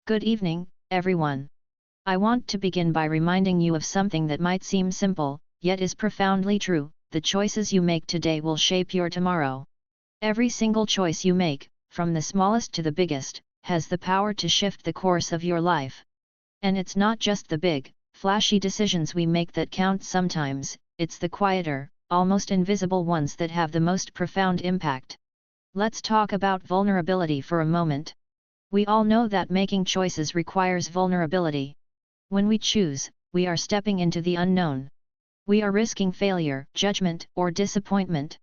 Good evening, everyone. I want to begin by reminding you of something that might seem simple, yet is profoundly true: the choices you make today will shape your tomorrow. Every single choice you make, from the smallest to the biggest, has the power to shift the course of your life. And it's not just the big, flashy decisions we make that count sometimes, it's the quieter, almost invisible ones that have the most profound impact. Let's talk about vulnerability for a moment. We all know that making choices requires vulnerability. When we choose, we are stepping into the unknown. We are risking failure, judgment, or disappointment.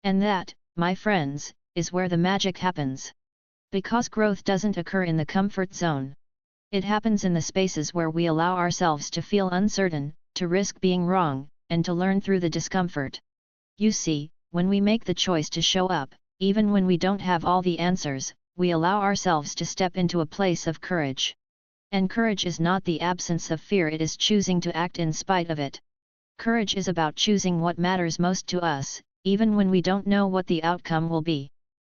And that, my friends, is where the magic happens. Because growth doesn't occur in the comfort zone. It happens in the spaces where we allow ourselves to feel uncertain, to risk being wrong, and to learn through the discomfort. You see, when we make the choice to show up, even when we don't have all the answers, we allow ourselves to step into a place of courage. And courage is not the absence of fear, it is choosing to act in spite of it. Courage is about choosing what matters most to us, even when we don't know what the outcome will be.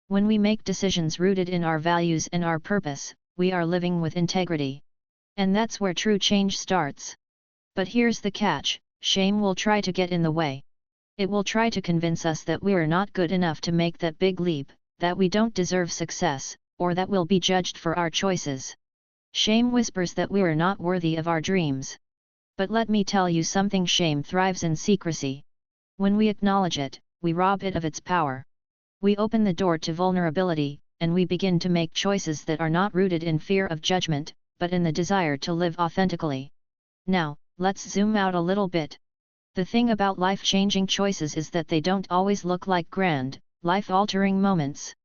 When we make decisions rooted in our values and our purpose, we are living with integrity. And that's where true change starts. But here's the catch: shame will try to get in the way. It will try to convince us that we're not good enough to make that big leap, that we don't deserve success, or that we'll be judged for our choices. Shame whispers that we're not worthy of our dreams. But let me tell you something: shame thrives in secrecy. When we acknowledge it, we rob it of its power. We open the door to vulnerability, and we begin to make choices that are not rooted in fear of judgment, but in the desire to live authentically. Now, let's zoom out a little bit. The thing about life-changing choices is that they don't always look like grand, life-altering moments.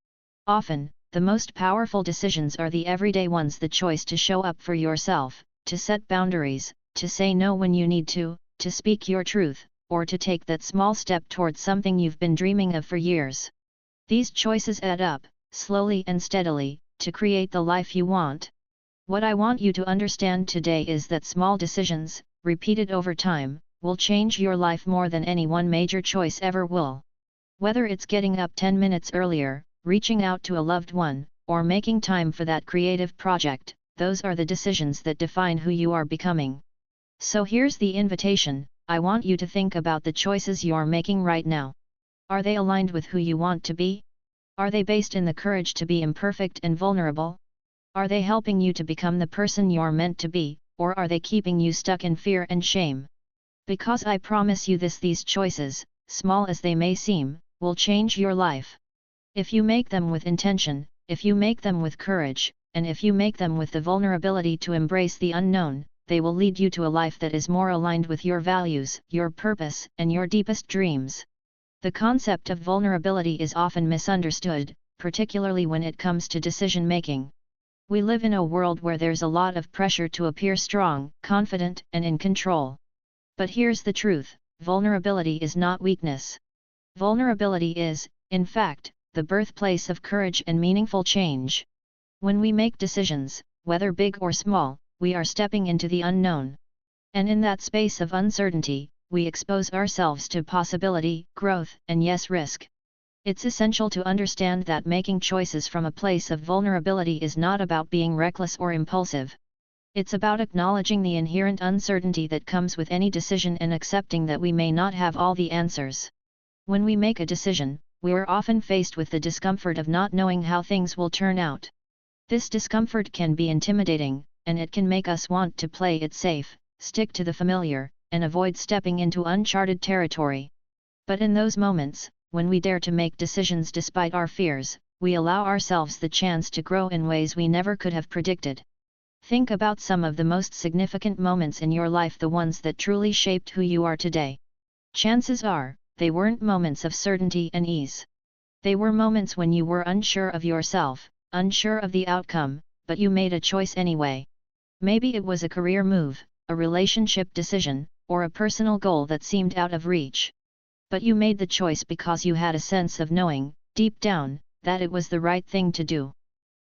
Often, the most powerful decisions are the everyday ones: the choice to show up for yourself, to set boundaries, to say no when you need to speak your truth, or to take that small step towards something you've been dreaming of for years. These choices add up, slowly and steadily, to create the life you want. What I want you to understand today is that small decisions, repeated over time, will change your life more than any one major choice ever will. Whether it's getting up 10 minutes earlier, reaching out to a loved one, or making time for that creative project, those are the decisions that define who you are becoming. So here's the invitation: I want you to think about the choices you're making right now. Are they aligned with who you want to be? Are they based in the courage to be imperfect and vulnerable? Are they helping you to become the person you're meant to be, or are they keeping you stuck in fear and shame? Because I promise you this: these choices, small as they may seem, will change your life. If you make them with intention, if you make them with courage, and if you make them with the vulnerability to embrace the unknown, they will lead you to a life that is more aligned with your values, your purpose, and your deepest dreams. The concept of vulnerability is often misunderstood, particularly when it comes to decision making. We live in a world where there's a lot of pressure to appear strong, confident, and in control. But here's the truth: vulnerability is not weakness. Vulnerability is, in fact, the birthplace of courage and meaningful change. When we make decisions, whether big or small, we are stepping into the unknown. And in that space of uncertainty, we expose ourselves to possibility, growth, and yes, risk. It's essential to understand that making choices from a place of vulnerability is not about being reckless or impulsive. It's about acknowledging the inherent uncertainty that comes with any decision and accepting that we may not have all the answers. When we make a decision, we're often faced with the discomfort of not knowing how things will turn out. This discomfort can be intimidating, and it can make us want to play it safe, stick to the familiar, and avoid stepping into uncharted territory. But in those moments, when we dare to make decisions despite our fears, we allow ourselves the chance to grow in ways we never could have predicted. Think about some of the most significant moments in your life, the ones that truly shaped who you are today. Chances are, they weren't moments of certainty and ease. They were moments when you were unsure of yourself, unsure of the outcome, but you made a choice anyway. Maybe it was a career move, a relationship decision, or a personal goal that seemed out of reach. But you made the choice because you had a sense of knowing, deep down, that it was the right thing to do.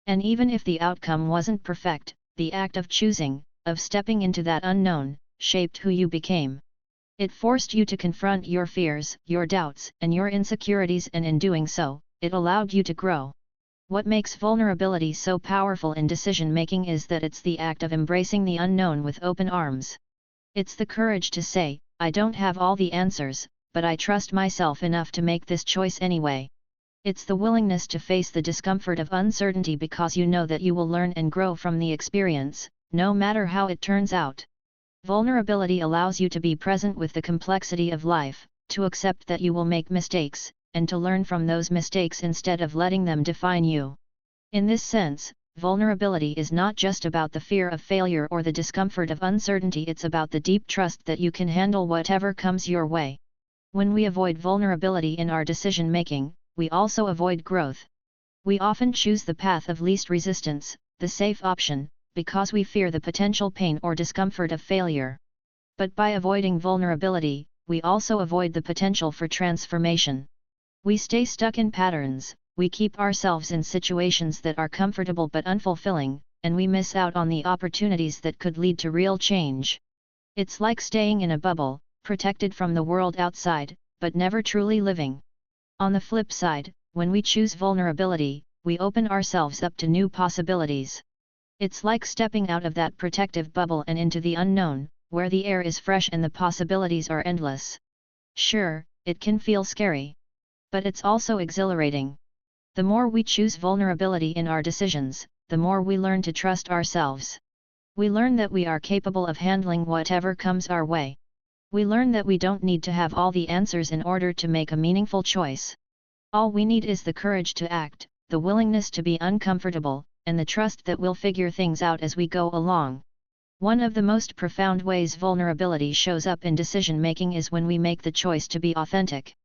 And even if the outcome wasn't perfect, the act of choosing, of stepping into that unknown, shaped who you became. It forced you to confront your fears, your doubts, and your insecurities, and in doing so, it allowed you to grow. What makes vulnerability so powerful in decision-making is that it's the act of embracing the unknown with open arms. It's the courage to say, I don't have all the answers, but I trust myself enough to make this choice anyway. It's the willingness to face the discomfort of uncertainty because you know that you will learn and grow from the experience, no matter how it turns out. Vulnerability allows you to be present with the complexity of life, to accept that you will make mistakes, and to learn from those mistakes instead of letting them define you. In this sense, vulnerability is not just about the fear of failure or the discomfort of uncertainty, it's about the deep trust that you can handle whatever comes your way. When we avoid vulnerability in our decision-making, we also avoid growth. We often choose the path of least resistance, the safe option, because we fear the potential pain or discomfort of failure. But by avoiding vulnerability, we also avoid the potential for transformation. We stay stuck in patterns, we keep ourselves in situations that are comfortable but unfulfilling, and we miss out on the opportunities that could lead to real change. It's like staying in a bubble, protected from the world outside, but never truly living. On the flip side, when we choose vulnerability, we open ourselves up to new possibilities. It's like stepping out of that protective bubble and into the unknown, where the air is fresh and the possibilities are endless. Sure, it can feel scary. But it's also exhilarating. The more we choose vulnerability in our decisions, the more we learn to trust ourselves. We learn that we are capable of handling whatever comes our way. We learn that we don't need to have all the answers in order to make a meaningful choice. All we need is the courage to act, the willingness to be uncomfortable, and the trust that we'll figure things out as we go along. One of the most profound ways vulnerability shows up in decision-making is when we make the choice to be authentic.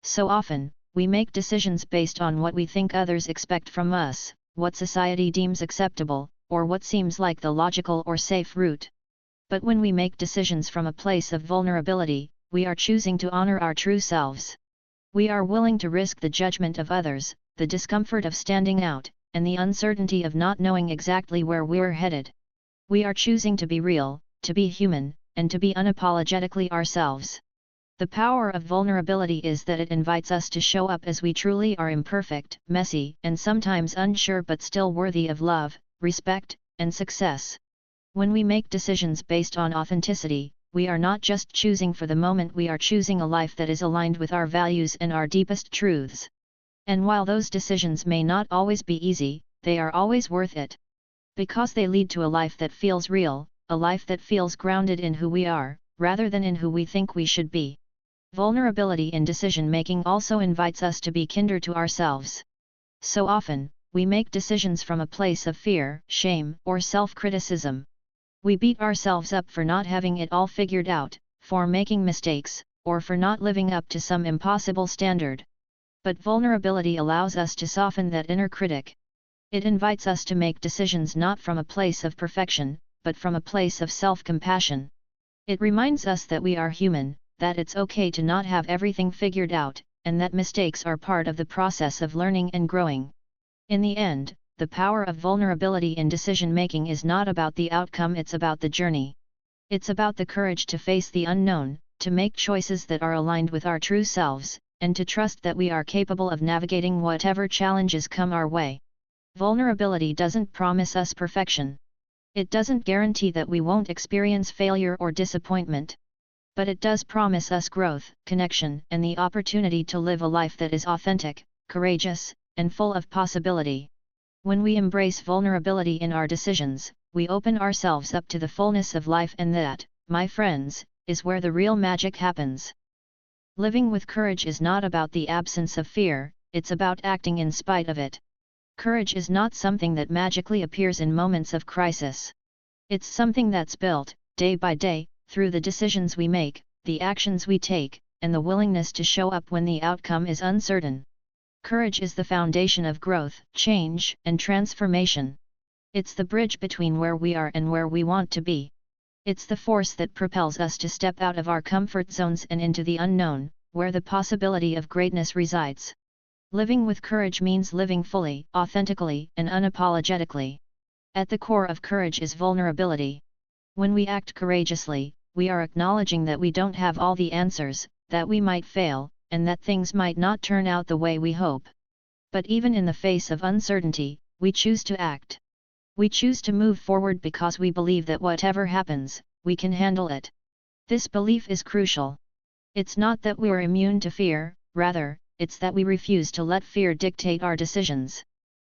So often, we make decisions based on what we think others expect from us, what society deems acceptable, or what seems like the logical or safe route. But when we make decisions from a place of vulnerability, we are choosing to honor our true selves. We are willing to risk the judgment of others, the discomfort of standing out, and the uncertainty of not knowing exactly where we're headed. We are choosing to be real, to be human, and to be unapologetically ourselves. The power of vulnerability is that it invites us to show up as we truly are, imperfect, messy, and sometimes unsure, but still worthy of love, respect, and success. When we make decisions based on authenticity, we are not just choosing for the moment, we are choosing a life that is aligned with our values and our deepest truths. And while those decisions may not always be easy, they are always worth it. Because they lead to a life that feels real, a life that feels grounded in who we are, rather than in who we think we should be. Vulnerability in decision-making also invites us to be kinder to ourselves. So often, we make decisions from a place of fear, shame, or self-criticism. We beat ourselves up for not having it all figured out, for making mistakes, or for not living up to some impossible standard. But vulnerability allows us to soften that inner critic. It invites us to make decisions not from a place of perfection, but from a place of self-compassion. It reminds us that we are human, that it's okay to not have everything figured out, and that mistakes are part of the process of learning and growing. In the end, the power of vulnerability in decision-making is not about the outcome, it's about the journey. It's about the courage to face the unknown, to make choices that are aligned with our true selves, and to trust that we are capable of navigating whatever challenges come our way. Vulnerability doesn't promise us perfection. It doesn't guarantee that we won't experience failure or disappointment. But it does promise us growth, connection, and the opportunity to live a life that is authentic, courageous, and full of possibility. When we embrace vulnerability in our decisions, we open ourselves up to the fullness of life, and that, my friends, is where the real magic happens. Living with courage is not about the absence of fear, it's about acting in spite of it. Courage is not something that magically appears in moments of crisis. It's something that's built, day by day, through the decisions we make, the actions we take, and the willingness to show up when the outcome is uncertain. Courage is the foundation of growth, change, and transformation. It's the bridge between where we are and where we want to be. It's the force that propels us to step out of our comfort zones and into the unknown, where the possibility of greatness resides. Living with courage means living fully, authentically, and unapologetically. At the core of courage is vulnerability. When we act courageously, we are acknowledging that we don't have all the answers, that we might fail, and that things might not turn out the way we hope. But even in the face of uncertainty, we choose to act. We choose to move forward because we believe that whatever happens, we can handle it. This belief is crucial. It's not that we're immune to fear, rather, it's that we refuse to let fear dictate our decisions.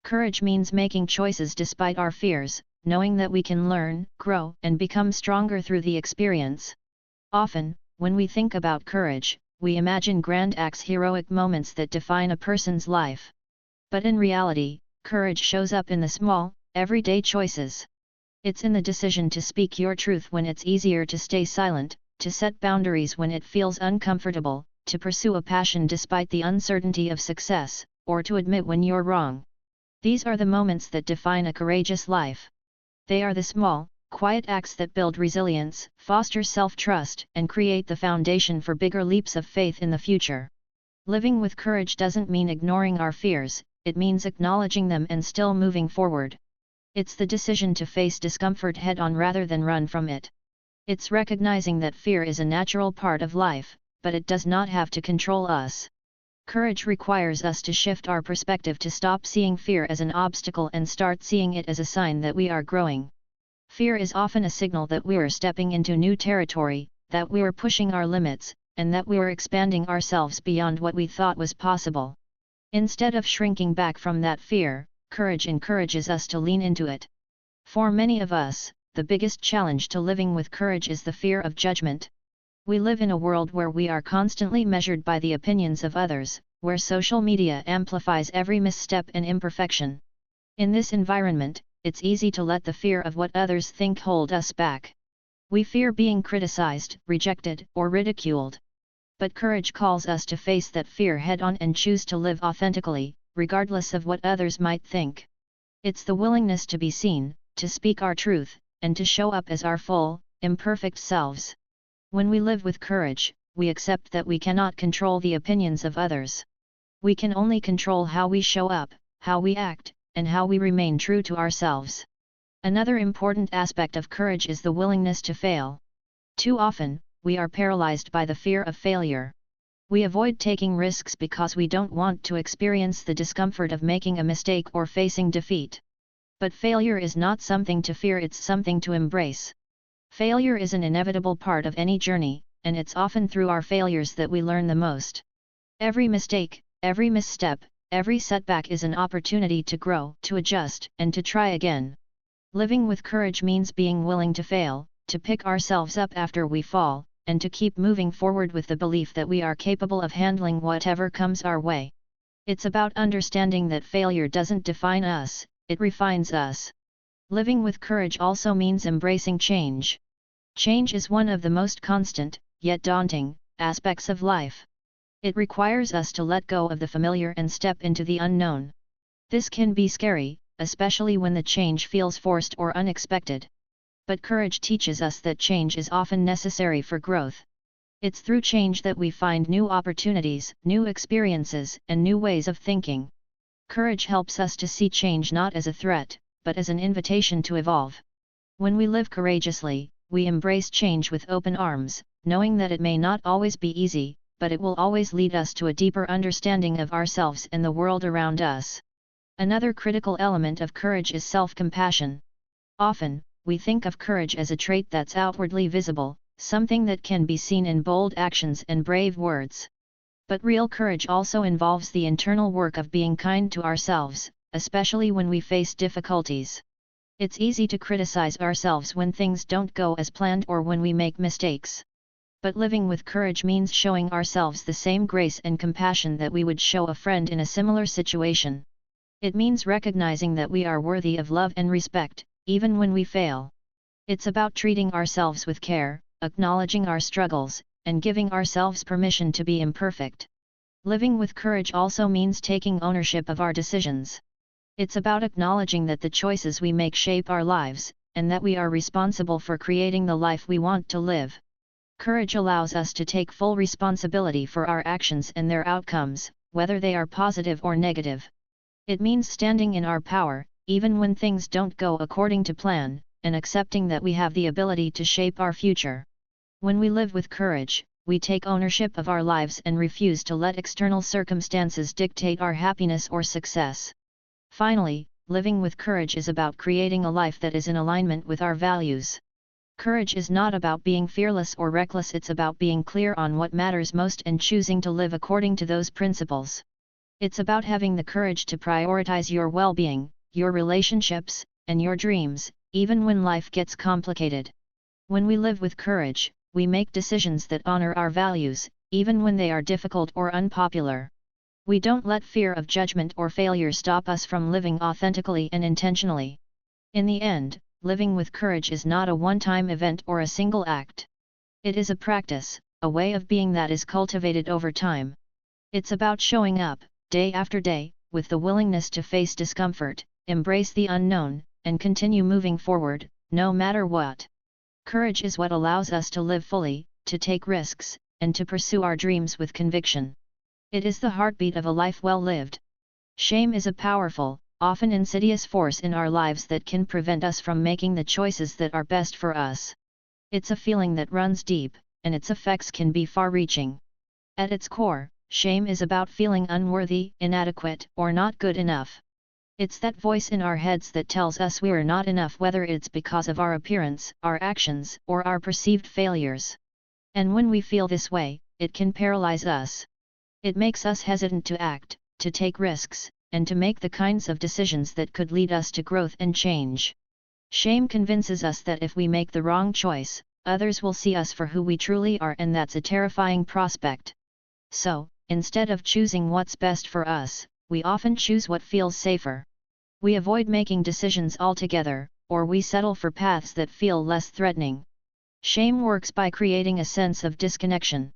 Courage means making choices despite our fears, knowing that we can learn, grow, and become stronger through the experience. Often, when we think about courage, we imagine grand acts, heroic moments that define a person's life. But in reality, courage shows up in the small, everyday choices. It's in the decision to speak your truth when it's easier to stay silent, to set boundaries when it feels uncomfortable, to pursue a passion despite the uncertainty of success, or to admit when you're wrong. These are the moments that define a courageous life. They are the small, quiet acts that build resilience, foster self-trust, and create the foundation for bigger leaps of faith in the future. Living with courage doesn't mean ignoring our fears, it means acknowledging them and still moving forward. It's the decision to face discomfort head-on rather than run from it. It's recognizing that fear is a natural part of life, but it does not have to control us. Courage requires us to shift our perspective, to stop seeing fear as an obstacle and start seeing it as a sign that we are growing. Fear is often a signal that we're stepping into new territory, that we're pushing our limits, and that we're expanding ourselves beyond what we thought was possible. Instead of shrinking back from that fear, courage encourages us to lean into it. For many of us, the biggest challenge to living with courage is the fear of judgment. We live in a world where we are constantly measured by the opinions of others, where social media amplifies every misstep and imperfection. In this environment, it's easy to let the fear of what others think hold us back. We fear being criticized, rejected, or ridiculed. But courage calls us to face that fear head-on and choose to live authentically, regardless of what others might think. It's the willingness to be seen, to speak our truth, and to show up as our full, imperfect selves. When we live with courage, we accept that we cannot control the opinions of others. We can only control how we show up, how we act, and how we remain true to ourselves. Another important aspect of courage is the willingness to fail. Too often, we are paralyzed by the fear of failure. We avoid taking risks because we don't want to experience the discomfort of making a mistake or facing defeat. But failure is not something to fear, it's something to embrace. Failure is an inevitable part of any journey, and it's often through our failures that we learn the most. Every mistake, every misstep, every setback is an opportunity to grow, to adjust, and to try again. Living with courage means being willing to fail, to pick ourselves up after we fall, and to keep moving forward with the belief that we are capable of handling whatever comes our way. It's about understanding that failure doesn't define us, it refines us. Living with courage also means embracing change. Change is one of the most constant, yet daunting, aspects of life. It requires us to let go of the familiar and step into the unknown. This can be scary, especially when the change feels forced or unexpected. But courage teaches us that change is often necessary for growth. It's through change that we find new opportunities, new experiences, and new ways of thinking. Courage helps us to see change not as a threat, but as an invitation to evolve. When we live courageously, we embrace change with open arms, knowing that it may not always be easy, but it will always lead us to a deeper understanding of ourselves and the world around us. Another critical element of courage is self-compassion. Often, we think of courage as a trait that's outwardly visible, something that can be seen in bold actions and brave words. But real courage also involves the internal work of being kind to ourselves, especially when we face difficulties. It's easy to criticize ourselves when things don't go as planned or when we make mistakes. But living with courage means showing ourselves the same grace and compassion that we would show a friend in a similar situation. It means recognizing that we are worthy of love and respect, even when we fail. It's about treating ourselves with care, acknowledging our struggles, and giving ourselves permission to be imperfect. Living with courage also means taking ownership of our decisions. It's about acknowledging that the choices we make shape our lives, and that we are responsible for creating the life we want to live. Courage allows us to take full responsibility for our actions and their outcomes, whether they are positive or negative. It means standing in our power, even when things don't go according to plan, and accepting that we have the ability to shape our future. When we live with courage, we take ownership of our lives and refuse to let external circumstances dictate our happiness or success. Finally, living with courage is about creating a life that is in alignment with our values. Courage is not about being fearless or reckless, it's about being clear on what matters most and choosing to live according to those principles. It's about having the courage to prioritize your well-being, your relationships, and your dreams, even when life gets complicated. When we live with courage, we make decisions that honor our values, even when they are difficult or unpopular. We don't let fear of judgment or failure stop us from living authentically and intentionally. In the end, living with courage is not a one-time event or a single act. It is a practice, a way of being that is cultivated over time. It's about showing up, day after day, with the willingness to face discomfort, embrace the unknown, and continue moving forward, no matter what. Courage is what allows us to live fully, to take risks, and to pursue our dreams with conviction. It is the heartbeat of a life well lived. Shame is a powerful, often insidious force in our lives that can prevent us from making the choices that are best for us. It's a feeling that runs deep, and its effects can be far-reaching. At its core, shame is about feeling unworthy, inadequate, or not good enough. It's that voice in our heads that tells us we are not enough, whether it's because of our appearance, our actions, or our perceived failures. And when we feel this way, it can paralyze us. It makes us hesitant to act, to take risks, and to make the kinds of decisions that could lead us to growth and change. Shame convinces us that if we make the wrong choice, others will see us for who we truly are, and that's a terrifying prospect. So, instead of choosing what's best for us, we often choose what feels safer. We avoid making decisions altogether, or we settle for paths that feel less threatening. Shame works by creating a sense of disconnection.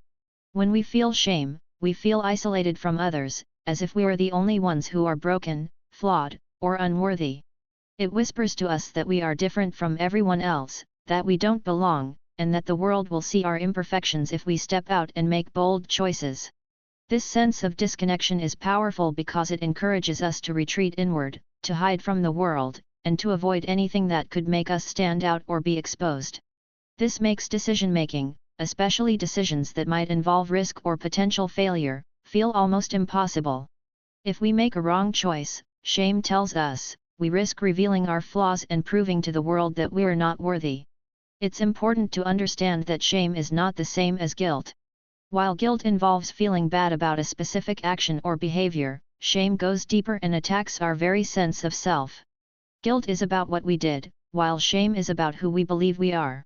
When we feel shame, we feel isolated from others, as if we are the only ones who are broken, flawed, or unworthy. It whispers to us that we are different from everyone else, that we don't belong, and that the world will see our imperfections if we step out and make bold choices. This sense of disconnection is powerful because it encourages us to retreat inward, to hide from the world, and to avoid anything that could make us stand out or be exposed. This makes decision-making, especially decisions that might involve risk or potential failure, feel almost impossible. If we make a wrong choice, shame tells us, we risk revealing our flaws and proving to the world that we're not worthy. It's important to understand that shame is not the same as guilt. While guilt involves feeling bad about a specific action or behavior, shame goes deeper and attacks our very sense of self. Guilt is about what we did, while shame is about who we believe we are.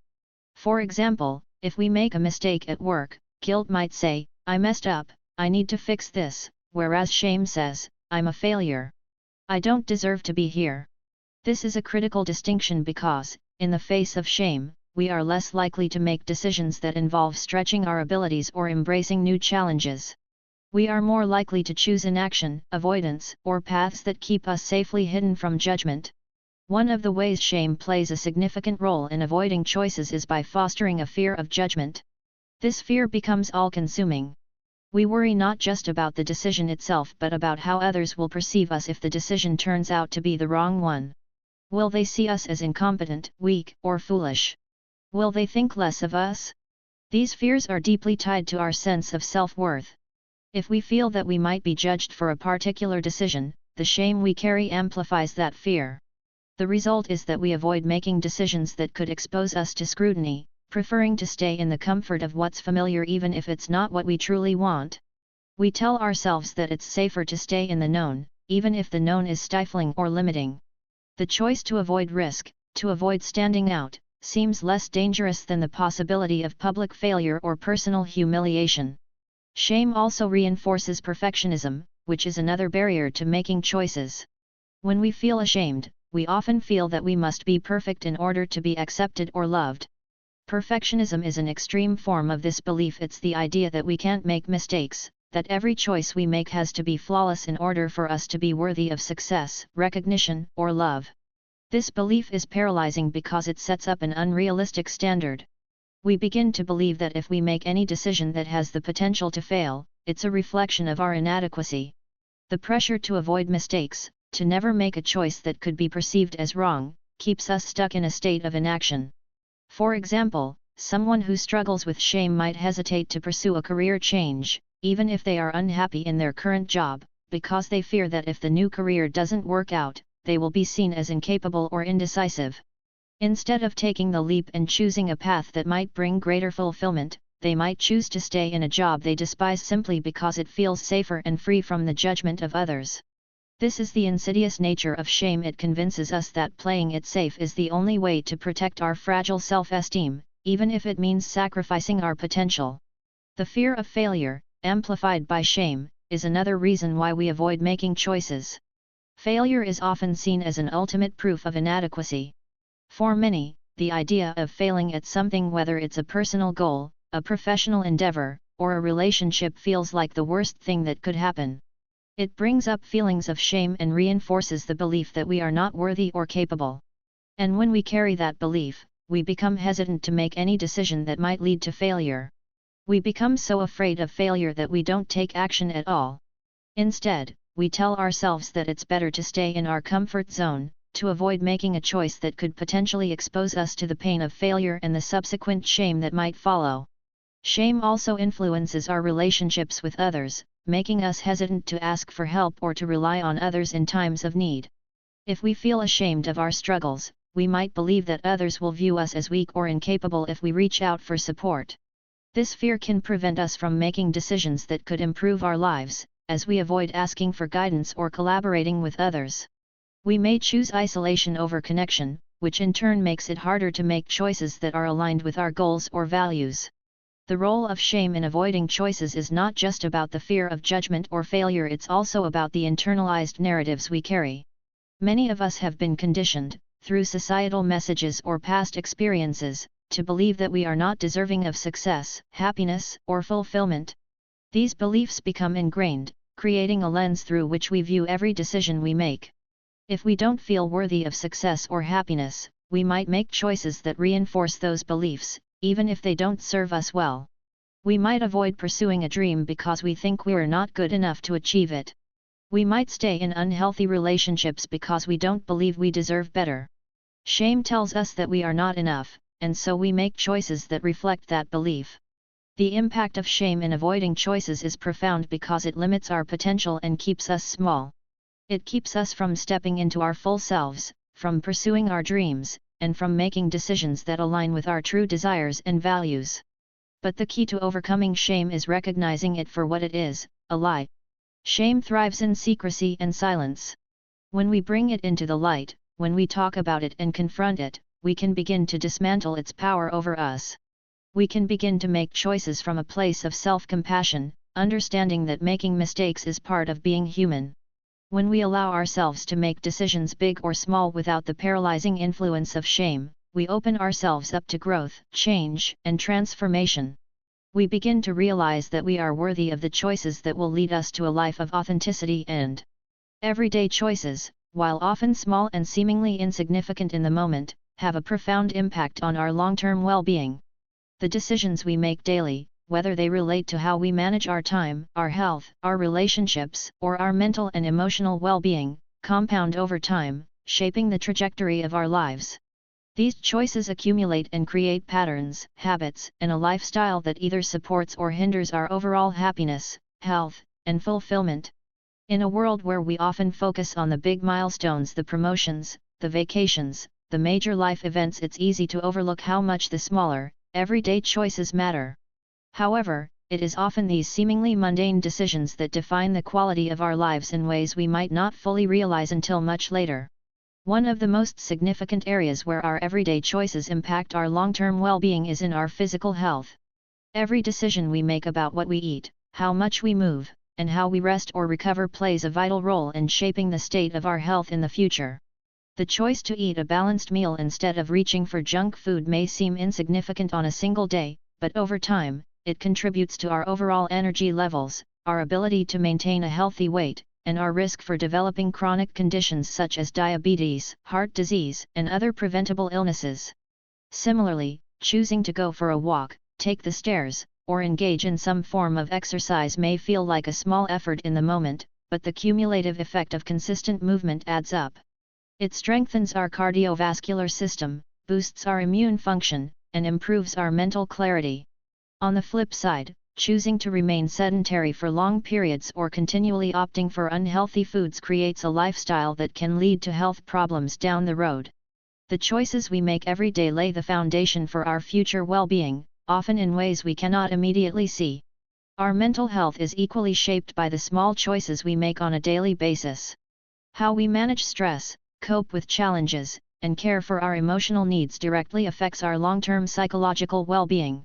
For example, if we make a mistake at work, guilt might say, "I messed up, I need to fix this," whereas shame says, "I'm a failure. I don't deserve to be here." This is a critical distinction because, in the face of shame, we are less likely to make decisions that involve stretching our abilities or embracing new challenges. We are more likely to choose inaction, avoidance, or paths that keep us safely hidden from judgment. One of the ways shame plays a significant role in avoiding choices is by fostering a fear of judgment. This fear becomes all-consuming. We worry not just about the decision itself but about how others will perceive us if the decision turns out to be the wrong one. Will they see us as incompetent, weak, or foolish? Will they think less of us? These fears are deeply tied to our sense of self-worth. If we feel that we might be judged for a particular decision, the shame we carry amplifies that fear. The result is that we avoid making decisions that could expose us to scrutiny, preferring to stay in the comfort of what's familiar even if it's not what we truly want. We tell ourselves that it's safer to stay in the known, even if the known is stifling or limiting. The choice to avoid risk, to avoid standing out, seems less dangerous than the possibility of public failure or personal humiliation. Shame also reinforces perfectionism, which is another barrier to making choices. When we feel ashamed, we often feel that we must be perfect in order to be accepted or loved. Perfectionism is an extreme form of this belief. It's the idea that we can't make mistakes, that every choice we make has to be flawless in order for us to be worthy of success, recognition, or love. This belief is paralyzing because it sets up an unrealistic standard. We begin to believe that if we make any decision that has the potential to fail, it's a reflection of our inadequacy. The pressure to avoid mistakes, to never make a choice that could be perceived as wrong, keeps us stuck in a state of inaction. For example, someone who struggles with shame might hesitate to pursue a career change, even if they are unhappy in their current job, because they fear that if the new career doesn't work out, they will be seen as incapable or indecisive. Instead of taking the leap and choosing a path that might bring greater fulfillment, they might choose to stay in a job they despise simply because it feels safer and free from the judgment of others. This is the insidious nature of shame. It convinces us that playing it safe is the only way to protect our fragile self-esteem, even if it means sacrificing our potential. The fear of failure, amplified by shame, is another reason why we avoid making choices. Failure is often seen as an ultimate proof of inadequacy. For many, the idea of failing at something, whether it's a personal goal, a professional endeavor, or a relationship, feels like the worst thing that could happen. It brings up feelings of shame and reinforces the belief that we are not worthy or capable. And when we carry that belief, we become hesitant to make any decision that might lead to failure. We become so afraid of failure that we don't take action at all. Instead, we tell ourselves that it's better to stay in our comfort zone, to avoid making a choice that could potentially expose us to the pain of failure and the subsequent shame that might follow. Shame also influences our relationships with others, making us hesitant to ask for help or to rely on others in times of need. If we feel ashamed of our struggles, we might believe that others will view us as weak or incapable if we reach out for support. This fear can prevent us from making decisions that could improve our lives, as we avoid asking for guidance or collaborating with others. We may choose isolation over connection, which in turn makes it harder to make choices that are aligned with our goals or values. The role of shame in avoiding choices is not just about the fear of judgment or failure, it's also about the internalized narratives we carry. Many of us have been conditioned, through societal messages or past experiences, to believe that we are not deserving of success, happiness, or fulfillment. These beliefs become ingrained, creating a lens through which we view every decision we make. If we don't feel worthy of success or happiness, we might make choices that reinforce those beliefs, even if they don't serve us well. We might avoid pursuing a dream because we think we're not good enough to achieve it. We might stay in unhealthy relationships because we don't believe we deserve better. Shame tells us that we are not enough, and so we make choices that reflect that belief. The impact of shame in avoiding choices is profound because it limits our potential and keeps us small. It keeps us from stepping into our full selves, from pursuing our dreams, and from making decisions that align with our true desires and values. But the key to overcoming shame is recognizing it for what it is, a lie. Shame thrives in secrecy and silence. When we bring it into the light, when we talk about it and confront it, we can begin to dismantle its power over us. We can begin to make choices from a place of self-compassion, understanding that making mistakes is part of being human. When we allow ourselves to make decisions big or small without the paralyzing influence of shame, we open ourselves up to growth, change, and transformation. We begin to realize that we are worthy of the choices that will lead us to a life of authenticity and everyday choices, while often small and seemingly insignificant in the moment, have a profound impact on our long-term well-being. The decisions we make daily, whether they relate to how we manage our time, our health, our relationships, or our mental and emotional well-being, compound over time, shaping the trajectory of our lives. These choices accumulate and create patterns, habits, and a lifestyle that either supports or hinders our overall happiness, health, and fulfillment. In a world where we often focus on the big milestones, the promotions, the vacations, the major life events, it's easy to overlook how much the smaller, everyday choices matter. However, it is often these seemingly mundane decisions that define the quality of our lives in ways we might not fully realize until much later. One of the most significant areas where our everyday choices impact our long-term well-being is in our physical health. Every decision we make about what we eat, how much we move, and how we rest or recover plays a vital role in shaping the state of our health in the future. The choice to eat a balanced meal instead of reaching for junk food may seem insignificant on a single day, but over time, it contributes to our overall energy levels, our ability to maintain a healthy weight, and our risk for developing chronic conditions such as diabetes, heart disease, and other preventable illnesses. Similarly, choosing to go for a walk, take the stairs, or engage in some form of exercise may feel like a small effort in the moment, but the cumulative effect of consistent movement adds up. It strengthens our cardiovascular system, boosts our immune function, and improves our mental clarity. On the flip side, choosing to remain sedentary for long periods or continually opting for unhealthy foods creates a lifestyle that can lead to health problems down the road. The choices we make every day lay the foundation for our future well-being, often in ways we cannot immediately see. Our mental health is equally shaped by the small choices we make on a daily basis. How we manage stress, cope with challenges, and care for our emotional needs directly affects our long-term psychological well-being.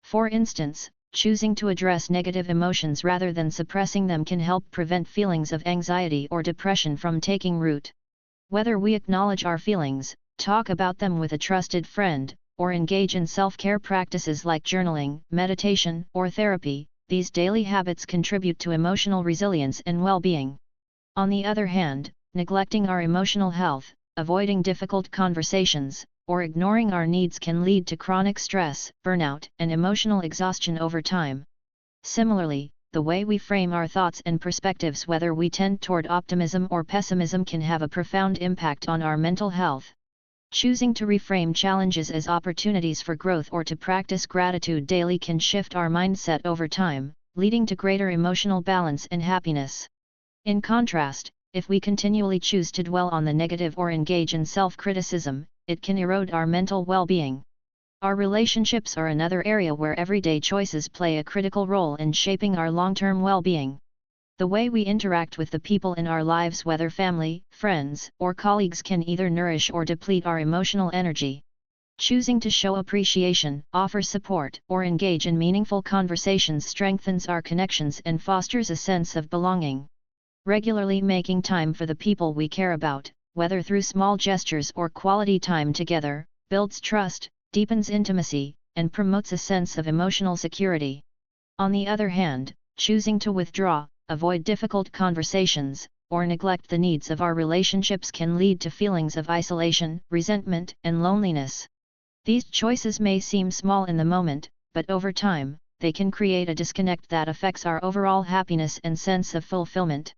For instance, choosing to address negative emotions rather than suppressing them can help prevent feelings of anxiety or depression from taking root. Whether we acknowledge our feelings, talk about them with a trusted friend, or engage in self-care practices like journaling, meditation, or therapy, these daily habits contribute to emotional resilience and well-being. On the other hand, neglecting our emotional health, avoiding difficult conversations, or ignoring our needs can lead to chronic stress, burnout, and emotional exhaustion over time. Similarly, the way we frame our thoughts and perspectives, whether we tend toward optimism or pessimism, can have a profound impact on our mental health. Choosing to reframe challenges as opportunities for growth or to practice gratitude daily can shift our mindset over time, leading to greater emotional balance and happiness. In contrast, if we continually choose to dwell on the negative or engage in self-criticism, it can erode our mental well-being. Our relationships are another area where everyday choices play a critical role in shaping our long-term well-being. The way we interact with the people in our lives, whether family, friends, or colleagues, can either nourish or deplete our emotional energy. Choosing to show appreciation, offer support, or engage in meaningful conversations strengthens our connections and fosters a sense of belonging. Regularly making time for the people we care about, whether through small gestures or quality time together, builds trust, deepens intimacy, and promotes a sense of emotional security. On the other hand, choosing to withdraw, avoid difficult conversations, or neglect the needs of our relationships can lead to feelings of isolation, resentment, and loneliness. These choices may seem small in the moment, but over time, they can create a disconnect that affects our overall happiness and sense of fulfillment.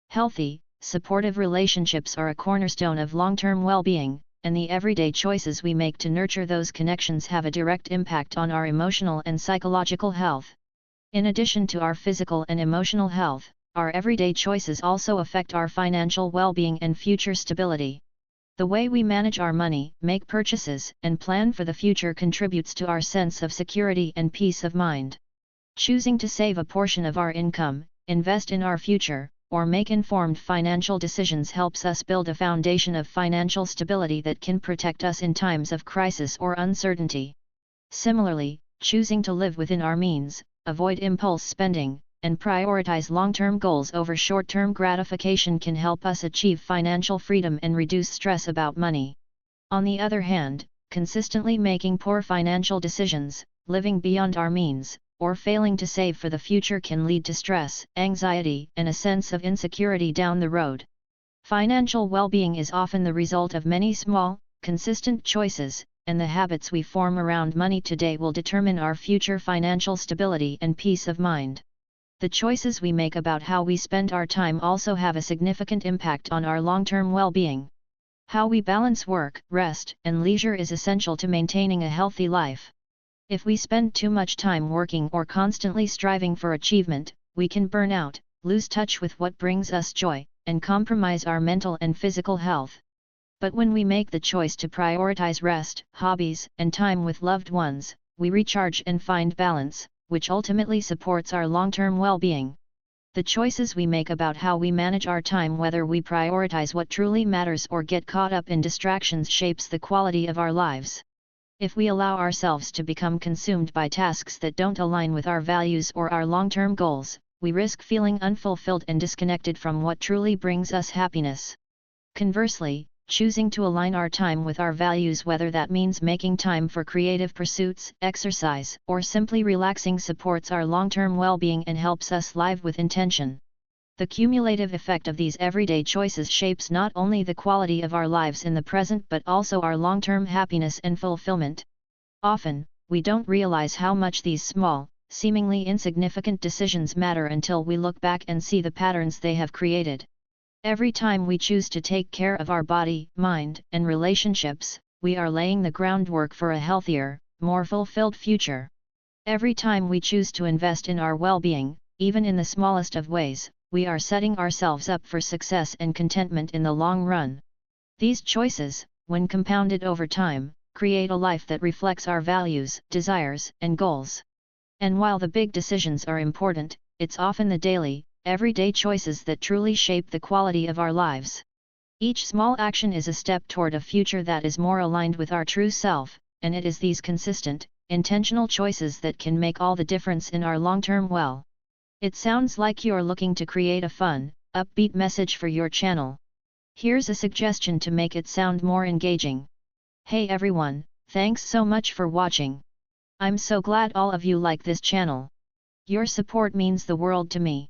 Healthy, supportive relationships are a cornerstone of long-term well-being, and the everyday choices we make to nurture those connections have a direct impact on our emotional and psychological health. In addition to our physical and emotional health, our everyday choices also affect our financial well-being and future stability. The way we manage our money, make purchases, and plan for the future contributes to our sense of security and peace of mind. Choosing to save a portion of our income, invest in our future, or make informed financial decisions helps us build a foundation of financial stability that can protect us in times of crisis or uncertainty. Similarly, choosing to live within our means, avoid impulse spending, and prioritize long-term goals over short-term gratification can help us achieve financial freedom and reduce stress about money. On the other hand, consistently making poor financial decisions, living beyond our means, or failing to save for the future can lead to stress, anxiety, and a sense of insecurity down the road. Financial well-being is often the result of many small, consistent choices, and the habits we form around money today will determine our future financial stability and peace of mind. The choices we make about how we spend our time also have a significant impact on our long-term well-being. How we balance work, rest, and leisure is essential to maintaining a healthy life. If we spend too much time working or constantly striving for achievement, we can burn out, lose touch with what brings us joy, and compromise our mental and physical health. But when we make the choice to prioritize rest, hobbies, and time with loved ones, we recharge and find balance, which ultimately supports our long-term well-being. The choices we make about how we manage our time, whether we prioritize what truly matters or get caught up in distractions, shapes the quality of our lives. If we allow ourselves to become consumed by tasks that don't align with our values or our long-term goals, we risk feeling unfulfilled and disconnected from what truly brings us happiness. Conversely, choosing to align our time with our values, whether that means making time for creative pursuits, exercise, or simply relaxing, supports our long-term well-being and helps us live with intention. The cumulative effect of these everyday choices shapes not only the quality of our lives in the present but also our long-term happiness and fulfillment. Often, we don't realize how much these small, seemingly insignificant decisions matter until we look back and see the patterns they have created. Every time we choose to take care of our body, mind, and relationships, we are laying the groundwork for a healthier, more fulfilled future. Every time we choose to invest in our well-being, even in the smallest of ways, we are setting ourselves up for success and contentment in the long run. These choices, when compounded over time, create a life that reflects our values, desires, and goals. And while the big decisions are important, it's often the daily, everyday choices that truly shape the quality of our lives. Each small action is a step toward a future that is more aligned with our true self, and it is these consistent, intentional choices that can make all the difference in our long-term well. It sounds like you're looking to create a fun, upbeat message for your channel. Here's a suggestion to make it sound more engaging. Hey everyone, thanks so much for watching. I'm so glad all of you like this channel. Your support means the world to me.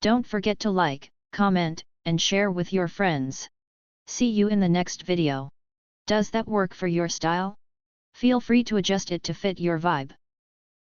Don't forget to like, comment, and share with your friends. See you in the next video. Does that work for your style? Feel free to adjust it to fit your vibe.